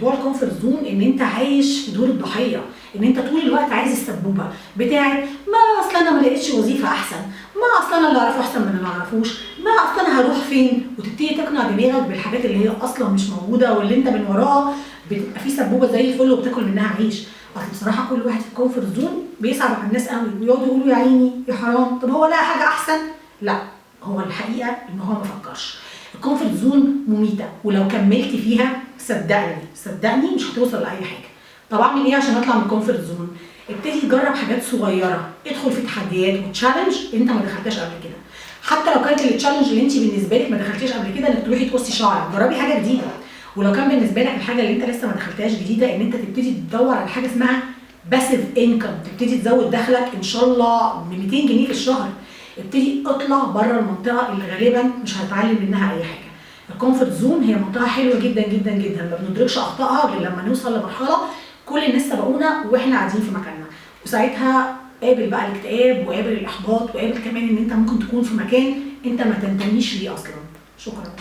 موضوع الكومفورت زون ان انت عايش في دور الضحيه، ان انت طول الوقت عايز السبوبه بتاعت ما اصل انا ما لقيتش وظيفه احسن، ما اصل انا اللي اعرفه احسن من اللي ما اعرفوش، ما اصل انا هروح فين، وتبتدي تقنع دماغك بالحاجات اللي هي اصلا مش موجوده واللي انت من وراها بتبقى في سبوبه زي الفل وبتاكل منها عيش. اصل بصراحه كل واحد في الكومفورت زون بيصعب على الناس قوي ويقعدوا يقولوا يا عيني يا حرام، طب هو لقى حاجه احسن؟ لا، هو الحقيقه ان هو ما فكرش. الكومفورت زون مميته، ولو كملت فيها صدقني مش هتوصل لاي حاجه. طب اعمل ايه عشان اطلع من الكومفورت زون؟ ابتدي تجرب حاجات صغيره، ادخل في تحديات وتشالنج انت ما دخلتهاش قبل كده. حتى لو كانت التشالنج اللي انت بالنسبه لك ما دخلتيش قبل كده انك تروحي تقصي شعرك، جربي حاجه جديده. ولو كان بالنسبه لك الحاجه اللي انت لسه ما دخلتهاش جديده ان انت تبتدي تدور على حاجه اسمها باسيف انكم، تبتدي تزود دخلك ان شاء الله ب 200 جنيه في الشهر. ابتدي اطلع بره المنطقه اللي غالبا مش هتتعلم منها اي حاجه. الكومفورت زون هي منطقه حلوه جدا جدا جدا، ما بندركش اخطائها غير لما نوصل لمرحله كل الناس سبقونا واحنا قاعدين في مكاننا، وساعتها قابل بقى الاكتئاب وقابل الاحباط وقابل كمان ان انت ممكن تكون في مكان انت ما تنتميش ليه اصلا. شكرا.